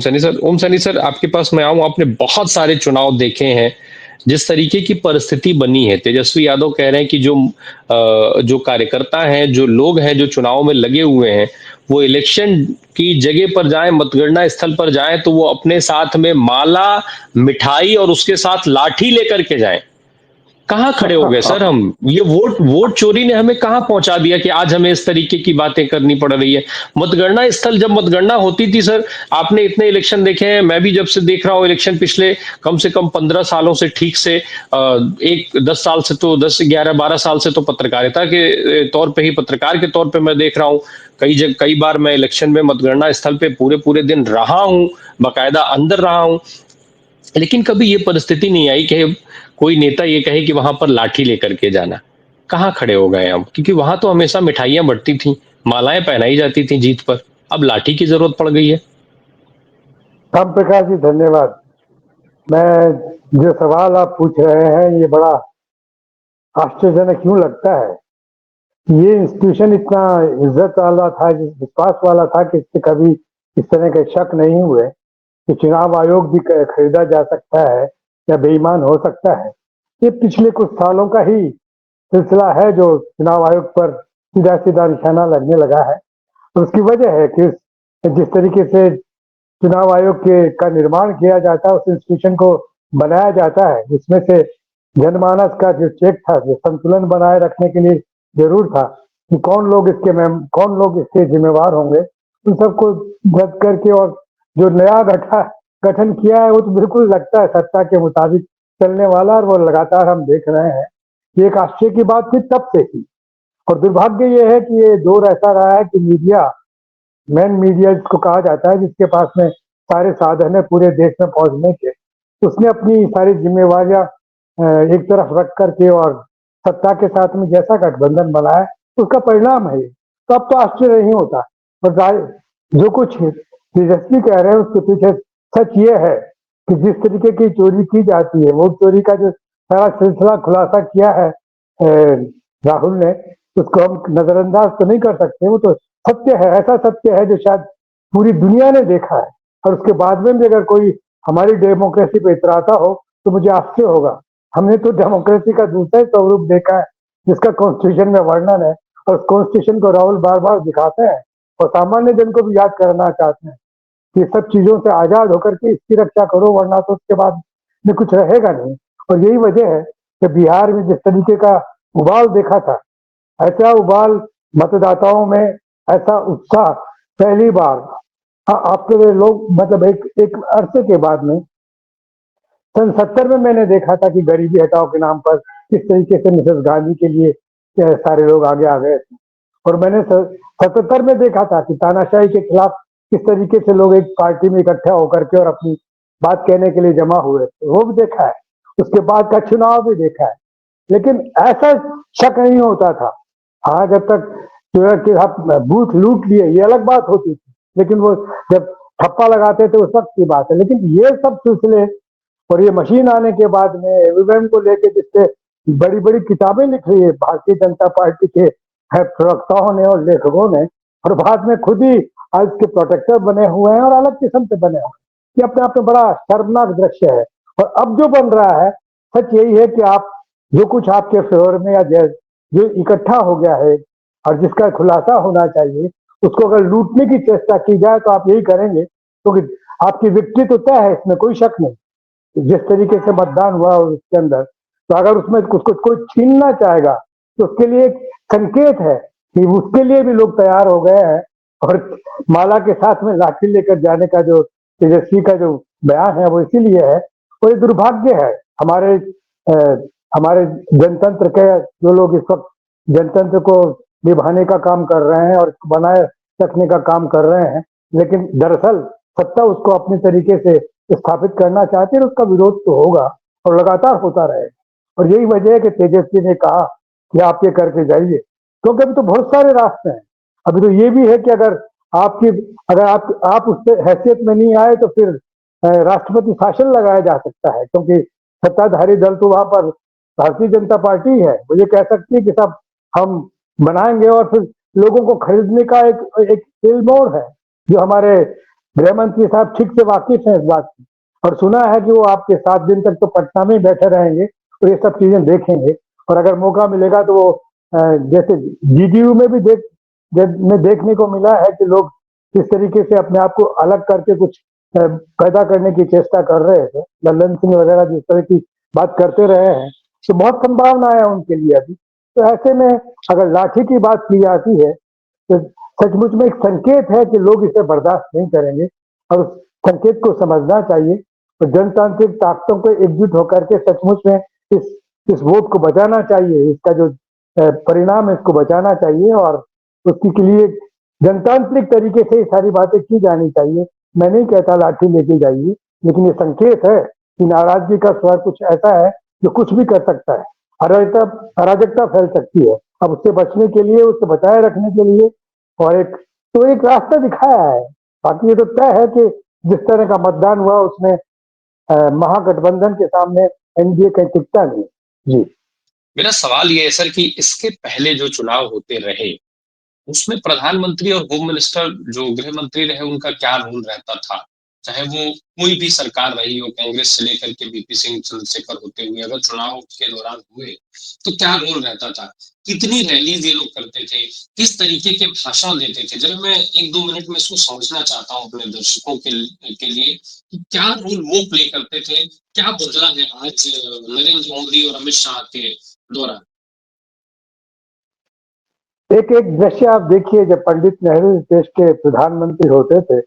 ओम Saini sir, आपके पास मैं आऊँ, आपने बहुत सारे चुनाव देखे हैं। जिस तरीके की परिस्थिति बनी है, तेजस्वी यादव कह रहे हैं कि जो कार्यकर्ता हैं, जो लोग हैं, जो चुनाव में लगे हुए हैं, वो इलेक्शन की जगह पर जाएँ, मतगणना स्थल पर जाएँ, तो वो अपने साथ में माला, मिठाई और उसके साथ लाठी लेकर के जाएँ। कहाँ खड़े हो गए सर हम? ये वोट वोट चोरी ने हमें कहाँ पहुँचा दिया कि आज हमें इस तरीके की बातें करनी पड़ रही है। मतगणना स्थल जब मतगणना होती थी सर, आपने इतने इलेक्शन देखे हैं, मैं भी जब से देख रहा हूँ इलेक्शन पिछले कम से कम 15 सालों से ठीक से एक 10 साल से तो 10, 11, 12 साल से तो पत्रकारिता के तौर पे ही पत्रकार के तौर पे मैं देख रहा हूँ। कई बार मैं इलेक्शन में मतगणना स्थल पे पूरे-पूरे दिन रहा हूँ, बाकायदा अंदर रहा हूँ। लेकिन कभी ये परिस्थिति नहीं आई कि कोई नेता ये कहे कि वहां पर लाठी लेकर के जाना। कहाँ खड़े हो गए हम? क्योंकि वहां तो हमेशा मिठाइयां बंटती थी, मालाएं पहनाई जाती थी जीत पर। अब लाठी की जरूरत पड़ गई है। राम प्रकाश जी, धन्यवाद। मैं जो सवाल आप पूछ रहे हैं, ये बड़ा आश्चर्यजनक क्यों लगता है। ये इंस्टीट्यूशन इतना इज्जत वाला था, विश्वास वाला था कि इससे कभी इस तरह के शक नहीं हुए कि चुनाव आयोग भी खरीदा जा सकता है या बेईमान हो सकता है। ये पिछले कुछ सालों का ही सिलसिला है जो चुनाव आयोग पर सीधा सीधा निशाना लगने लगा है। और उसकी वजह है कि जिस तरीके से चुनाव आयोग के का निर्माण किया जाता है, उस इंस्टीट्यूशन को बनाया जाता है, जिसमें से जनमानस का जो चेक था, जो संतुलन बनाए रखने के लिए जरूर था कि कौन लोग इसके जिम्मेवार होंगे, उन सबको रद्द करके और जो नया गठन किया है, वो तो बिल्कुल लगता है सत्ता के मुताबिक चलने वाला, और वो लगातार हम देख रहे हैं कि एक आश्चर्य की बात थी तब से ही। और दुर्भाग्य ये है कि ये दौर ऐसा रहा है कि मेन मीडिया जिसको कहा जाता है, जिसके पास में सारे साधन है पूरे देश में पहुंचने के, उसने अपनी सारी जिम्मेवारियां एक तरफ रख करके और सत्ता के साथ में जैसा गठबंधन बनाया, उसका परिणाम है ये। तो अब तो आश्चर्य नहीं होता। और जो कुछ तेजस्वी कह रहे हैं उसके पीछे सच ये है कि जिस तरीके की चोरी की जाती है, वोट चोरी का जो सारा सिलसिला खुलासा किया है राहुल ने, उसको हम नजरअंदाज तो नहीं कर सकते। वो तो सत्य है, ऐसा सत्य है जो शायद पूरी दुनिया ने देखा है। और उसके बाद में भी अगर कोई हमारी डेमोक्रेसी पे इतराता हो तो मुझे आश्चर्य होगा। हमने तो डेमोक्रेसी का दूसरा ही स्वरूप देखा है, जिसका कॉन्स्टिट्यूशन में वर्णन है, और उस कॉन्स्टिट्यूशन को राहुल बार बार दिखाते हैं और सामान्य जन को भी याद कराना चाहते हैं कि सब चीजों से आजाद होकर के इसकी रक्षा करो, वरना तो उसके बाद में कुछ रहेगा नहीं। और यही वजह है कि बिहार में जिस तरीके का उबाल देखा था, ऐसा उबाल मतदाताओं में, ऐसा उत्साह पहली बार आपके लिए लोग, मतलब एक अरसे के बाद में सन 70 में मैंने देखा था कि गरीबी हटाओ के नाम पर किस तरीके से मिसेस गांधी के लिए सारे लोग आगे आ गए थे। और मैंने 77 में देखा था कि तानाशाही के खिलाफ किस तरीके से लोग एक पार्टी में इकट्ठा होकर के और अपनी बात कहने के लिए जमा हुए थे, वो भी देखा है। उसके बाद का चुनाव भी देखा है। लेकिन ऐसा शक नहीं होता था। हाँ, जब तक जो है कि आप बूथ लूट लिए, ये अलग बात होती थी, लेकिन वो जब ठप्पा लगाते थे उस वक्त की बात है। लेकिन ये सब सिलसिले और ये मशीन आने के बाद में ईवीएम को लेके जिससे बड़ी बड़ी किताबें लिख रही है भारतीय जनता पार्टी के प्रवक्ताओं ने और लेखकों ने, और बाद में खुद ही आज के प्रोटेक्टर बने हुए हैं और अलग किस्म से बने हुए हैं, ये अपने आप में बड़ा शर्मनाक दृश्य है। और अब जो बन रहा है, सच यही है कि आप जो कुछ आपके फेवर में या जो इकट्ठा हो गया है और जिसका खुलासा होना चाहिए, उसको अगर लूटने की चेष्टा की जाए तो आप यही करेंगे, क्योंकि आपकी विक्ट्री तो तय है, इसमें कोई शक नहीं। जिस तरीके से मतदान हुआ उसके अंदर, तो अगर उसमें उसको कोई छीनना चाहेगा तो उसके लिए एक संकेत है कि उसके लिए भी लोग तैयार हो गए हैं। और माला के साथ में लाठी लेकर जाने का जो तेजस्वी का जो बयान है, वो इसीलिए है। और ये दुर्भाग्य है हमारे हमारे जनतंत्र के, जो लोग इस वक्त जनतंत्र को निभाने का काम कर रहे हैं और बनाए रखने का काम कर रहे हैं, लेकिन दरअसल सत्ता उसको अपने तरीके से स्थापित करना चाहते हैं, उसका विरोध तो होगा और लगातार होता रहेगा। और यही वजह है कि तेजस्वी ने कहा कि आप ये करके जाइए, क्योंकि अभी तो बहुत सारे रास्ते हैं। अभी तो ये भी है कि अगर आप उस हैसियत में नहीं आए तो फिर राष्ट्रपति शासन लगाया जा सकता है, क्योंकि सत्ताधारी दल तो वहां पर भारतीय जनता पार्टी है। वो ये कह सकती है कि सब हम बनाएंगे, और फिर लोगों को खरीदने का एक फिल्म और है जो हमारे गृह मंत्री साहब ठीक से वाकिफ हैं इस बात से, और सुना है कि वो आपके 7 दिन तक तो पटना में ही बैठे रहेंगे और ये सब चीजें देखेंगे। और अगर मौका मिलेगा तो वो जैसे जीडीयू में भी में देखने को मिला है कि लोग किस तरीके से अपने आप को अलग करके कुछ पैदा करने की चेष्टा कर रहे थे। लल्लन सिंह वगैरह जिस तरह की बात करते रहे हैं, तो बहुत संभावना है उनके लिए अभी। तो ऐसे में अगर लाठी की बात की जाती है तो सचमुच में एक संकेत है कि लोग इसे बर्दाश्त नहीं करेंगे, और उस संकेत को समझना चाहिए और जनतांत्रिक ताकतों को एकजुट होकर के सचमुच में इस इस वोट को बचाना चाहिए। इसका जो परिणाम है इसको बचाना चाहिए, और उसके के लिए जनतांत्रिक तरीके से ये सारी बातें की जानी चाहिए। मैं नहीं कहता लाठी लेके जाइए, लेकिन ये संकेत है कि नाराजगी का स्वर कुछ ऐसा है जो कुछ भी कर सकता है, अराजकता अराजकता फैल सकती है। अब उससे बचने के लिए, उससे बचाए रखने के लिए और एक रास्ता दिखाया है। बाकी ये तो तय है कि जिस तरह का मतदान हुआ उसमें महागठबंधन के सामने एनडीए कहीं टिकता नहीं। जी, मेरा सवाल ये है सर कि इसके पहले जो चुनाव होते रहे, उसमें प्रधानमंत्री और होम मिनिस्टर जो गृह मंत्री रहे उनका क्या रोल रहता था? चाहे वो कोई भी सरकार रही हो, कांग्रेस से लेकर के बीपी सिंह चंद्रशेखर होते हुए, अगर चुनाव के दौरान हुए, तो क्या रोल रहता था? कितनी रैलीज़ ये लोग करते थे? किस तरीके के भाषण देते थे? ज़रा मैं 1-2 मिनट में इसको समझना चाहता हूँ अपने दर्शकों के लिए कि क्या रोल वो प्ले करते थे? क्या बदला है आज नरेंद्र मोदी और अमित शाह के दौरान? एक एक दृश्य आप देखिए, जब पंडित नेहरू इस देश के प्रधानमंत्री होते थे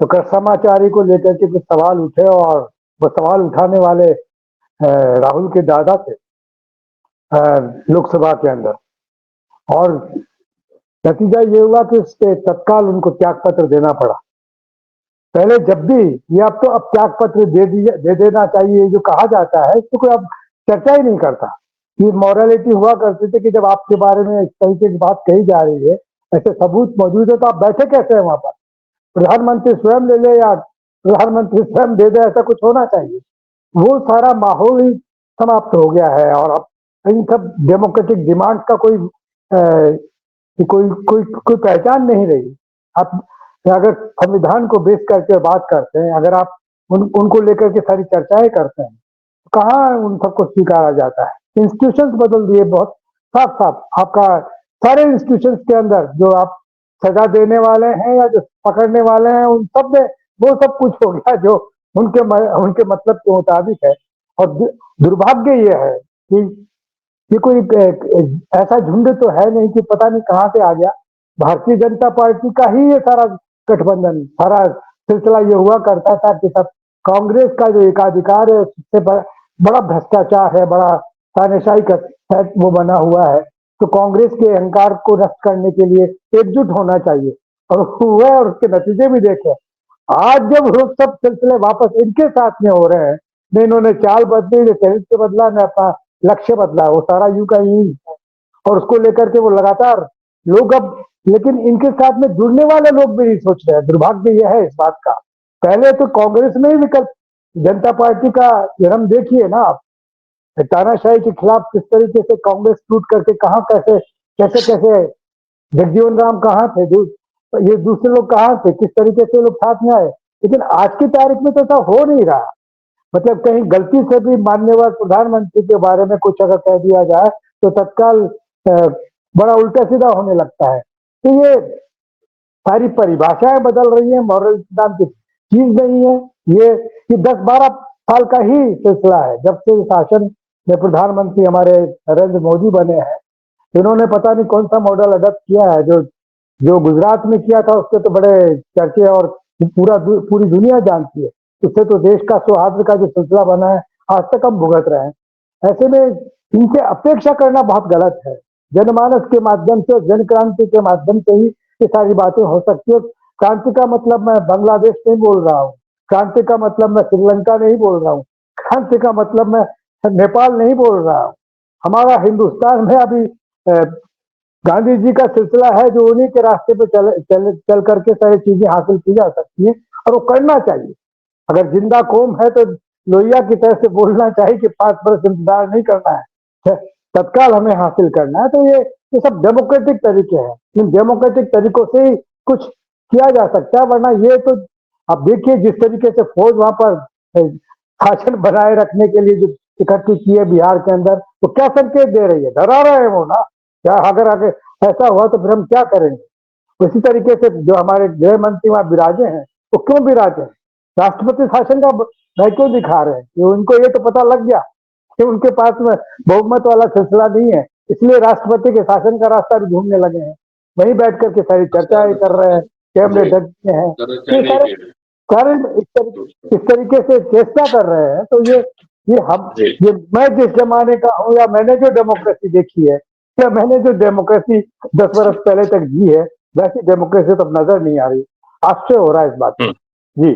तो समाचारी को लेकर के कुछ सवाल उठे, और वो सवाल उठाने वाले राहुल के दादा थे लोकसभा के अंदर। और नतीजा ये हुआ कि उसके तत्काल उनको त्याग पत्र देना पड़ा। पहले जब भी ये अब त्याग पत्र दे देना चाहिए जो कहा जाता है, इसको कोई अब चर्चा ही नहीं करता। ये मॉरलिटी हुआ करते थे कि जब आपके बारे में इस तरीके की बात कही जा रही है, ऐसे सबूत मौजूद है, तो आप बैठे कैसे हैं वहां पर? प्रधानमंत्री स्वयं ले ले या प्रधानमंत्री स्वयं दे दे, ऐसा कुछ होना चाहिए। वो सारा माहौल ही समाप्त हो गया है, और अब इन सब डेमोक्रेटिक डिमांड का कोई पहचान नहीं रही। आप अगर संविधान को बेस करके बात करते हैं, अगर आप उनको लेकर के सारी चर्चाएं करते हैं, तो कहाँ उन सबको स्वीकारा जाता है? इंस्टीट्यूशंस बदल दिए बहुत साफ साफ। आपका सारे इंस्टीट्यूशंस के अंदर जो आप सजा देने वाले हैं या जो पकड़ने वाले हैं, उन सब में वो सब कुछ हो गया जो उनके मतलब के मुताबिक है। और दुर्भाग्य ये है कि ये कोई ऐसा झुंड तो है नहीं कि पता नहीं कहां से आ गया। भारतीय जनता पार्टी का ही ये सारा गठबंधन, सारा सिलसिला ये हुआ करता था कि सब कांग्रेस का जो एकाधिकार है उससे बड़ा भ्रष्टाचार है, बड़ा तानाशाही का सेट वो बना हुआ है। तो कांग्रेस के अहंकार को नष्ट करने के लिए एकजुट होना चाहिए, और हुआ, और उसके नतीजे भी देखे। आज जब वो सब सिलसिले वापस इनके साथ में हो रहे हैं, न इन्होंने चाल बदली, न चरित्र बदला, न अपना लक्ष्य बदला, वो सारा यू का यू है। और उसको लेकर के वो लगातार लोग अब, लेकिन इनके साथ में जुड़ने वाले लोग भी नहीं सोच रहे हैं। दुर्भाग्य यह है इस बात का। पहले तो कांग्रेस में ही विकल्प, जनता पार्टी का जन्म देखिए ना आप, तानाशाही के खिलाफ किस तरीके से कांग्रेस टूट करके कहाँ कैसे कैसे कैसे जगजीवन राम कहाँ थे, ये दूसरे लोग कहाँ थे, किस तरीके से लोग साथ में आए। लेकिन आज की तारीख में तो ऐसा हो नहीं रहा। मतलब कहीं गलती से भी माननीय प्रधानमंत्री के बारे में कुछ अगर कह दिया जाए तो तत्काल बड़ा उल्टा सीधा होने लगता है। तो ये सारी परिभाषाएं बदल रही है, मॉरल नाम की चीज नहीं है। ये 10-12 साल का ही सिलसिला है। जब से शासन में प्रधानमंत्री हमारे नरेंद्र मोदी बने हैं, इन्होंने पता नहीं कौन सा मॉडल अडॉप्ट किया है। जो जो गुजरात में किया था उसके तो बड़े चर्चे, और पूरी दुनिया जानती है। उससे तो देश का सौहार्द का जो सिलसिला बना है, आज तक हम भुगत रहे हैं। ऐसे में इनसे अपेक्षा करना बहुत गलत है। जनमानस के माध्यम से, जन क्रांति के माध्यम से ही ये सारी बातें हो सकती है। क्रांति का मतलब मैं बांग्लादेश नहीं बोल रहा हूँ, क्रांति का मतलब मैं श्रीलंका नहीं बोल रहा हूँ, क्रांति का मतलब मैं नेपाल नहीं बोल रहा हूँ। हमारा हिंदुस्तान में अभी गांधी जी का सिलसिला है, जो उन्हीं के रास्ते पे चल करके सारी चीजें हासिल की जा सकती है, और वो करना चाहिए। अगर जिंदा कौम है तो लोहिया की तरह से बोलना चाहिए कि 5 बरस इंतजार नहीं करना है, तत्काल हमें हासिल करना है। तो ये सब डेमोक्रेटिक तरीके हैं। इन डेमोक्रेटिक तरीकों से ही कुछ किया जा सकता है, वरना ये तो आप देखिए जिस तरीके से फौज वहां पर शासन बनाए रखने के लिए जो इकट्ठी की है बिहार के अंदर, तो क्या संकेत दे रही है? डरा रहे हैं वो ना। क्या अगर आगे ऐसा हुआ तो फिर हम क्या करेंगे? उसी तरीके से जो हमारे गृह मंत्री वहां विराजे हैं, वो क्यों विराजे हैं? राष्ट्रपति शासन का भय क्यों दिखा रहे हैं? कि उनको ये तो पता लग गया कि उनके पास में बहुमत वाला सिलसिला नहीं है, इसलिए राष्ट्रपति के शासन का रास्ता भी ढूंढने लगे हैं। वहीं बैठ करके सारी चर्चाएं कर रहे हैं, कैमरे ढकते हैं, ये सारे कारण इस तरीके से चेष्टा कर रहे हैं। तो ये हम ये मैं जिस जमाने का हूँ, या मैंने जो डेमोक्रेसी देखी है, या मैंने जो डेमोक्रेसी 10 वर्ष पहले तक जी है, वैसी डेमोक्रेसी तो अब नजर नहीं आ रही। आश्चर्य हो रहा है इस बात में। जी